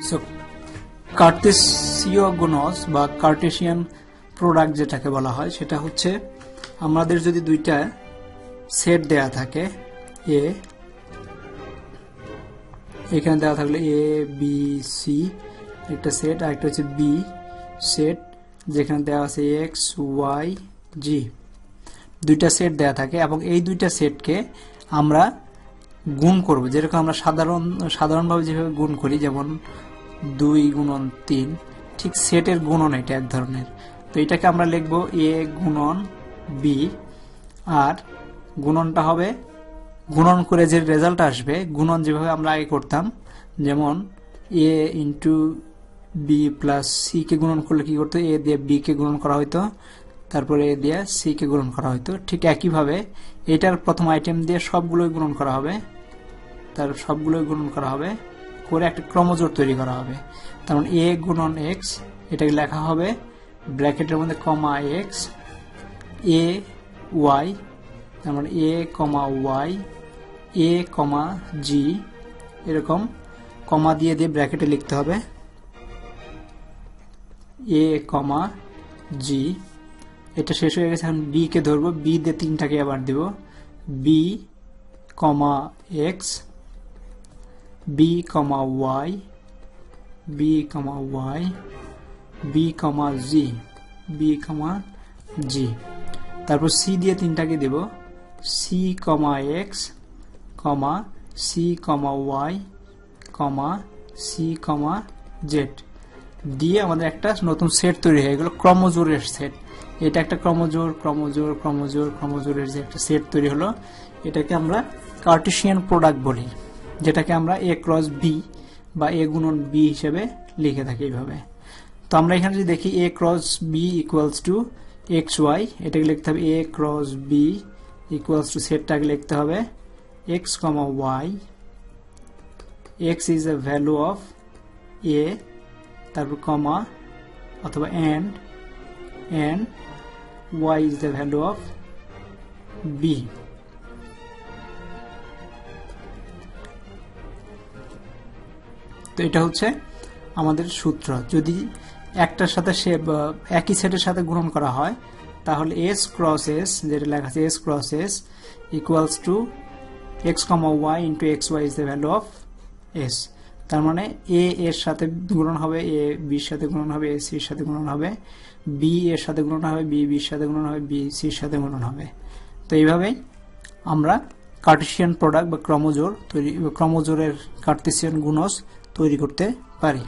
So কার্টেসীয় গুণজ বা Cartesian product যেটাকে বলা হয় সেটা হচ্ছে আমাদের যদি দুইটা সেট দেয়া থাকে এ, এখানে দেওয়া থাকলে এ বি সি একটা সেট, আর একটা হচ্ছে বি সেট যেখানে দেওয়া আছে এক্স ওয়াই জি, দুইটা সেট দেয়া থাকে এবং এই দুইটা সেটকে আমরা গুণ করব, যেরকম আমরা সাধারণভাবে যেভাবে গুণ করি, যেমন 2 গুণন 3, ঠিক সেটের গুণন এটা এক ধরনের। তো এটাকে আমরা লিখব এ গুণন বি, আর গুণনটা হবে গুণন করে যে রেজাল্ট আসবে, গুণন যেভাবে আমরা আগে করতাম, যেমন এ into B plus C K গুণন করলে কি করতো, এ দিয়ে বি কে গুণন করা হইতো, তারপরে এ দিয়ে সি কে গুণন করা হইতো। ঠিক একইভাবে এটার প্রথম আইটেম দিয়ে সবগুলোই গুণন করা হবে, তার সবগুলোই গুণন করা হবে করে একটা ক্রমজোড় তৈরি করা হবে। তার মানে এ গুণন এক্স, এটাকে লেখা হবে ব্র্যাকেটের মধ্যে কমা এক্স, এ ওয়াই, তার মানে এ কমা ওয়াই, এ কমা জি, এরকম কমা দিয়ে দিয়ে ব্র্যাকেটে লিখতে হবে এ কমা জি। এটা শেষ হয়ে গেছে, এখন বি কে ধরবো, বি দিয়ে 3টাকে আবার দিব, B comma x, B comma Y, B comma Y, B comma জি, বি কমা জি। তারপর সি দিয়ে 3টাকে দেব, সি কমা এক্স, কমা সি কমা ওয়াই, কমা সি কমা জেড দিয়ে আমাদের একটা নতুন সেট তৈরি হয়ে গেল, ক্রমজোড়ের সেট। এটা একটা ক্রমজোড় ক্রমজোড় ক্রমজোড় ক্রমজোড়ের যে একটা সেট তৈরি হলো, এটাকে আমরা কার্টেসিয়ান প্রোডাক্ট বলি, যেটাকে আমরা এ ক্রস বি বা এ গুণন বি হিসেবে লিখে থাকি এইভাবে। তো আমরা এখানে যদি দেখি A cross B equals to X Y, এটাকে লিখতে হবে A cross B equals to সেটটাকে লিখতে হবে X comma Y, X is A value of A, তারপর কমা অথবা and Y is the value of B. তো এটা হচ্ছে আমাদের সূত্র। যদি একটার সাথে একই সেটের সাথে গুণন করা হয়, তাহলে এস ক্রস এস, যেটা লেখা আছে S cross S equals to x comma y into x y is the value of S. তার মানে এ এর সাথে গুণন হবে, এ বির সাথে গুণন হবে, এ সির সাথে গুণন হবে, বি এর সাথে গুণন হবে, বি বির সাথে গুণন হবে, বি সির সাথে গুণন হবে। তো এইভাবেই আমরা কার্টেসিয়ান প্রোডাক্ট বা ক্রমজোড় তৈরি, ক্রমজোড়ের কার্টেসিয়ান গুণজ তৈরি করতে পারি।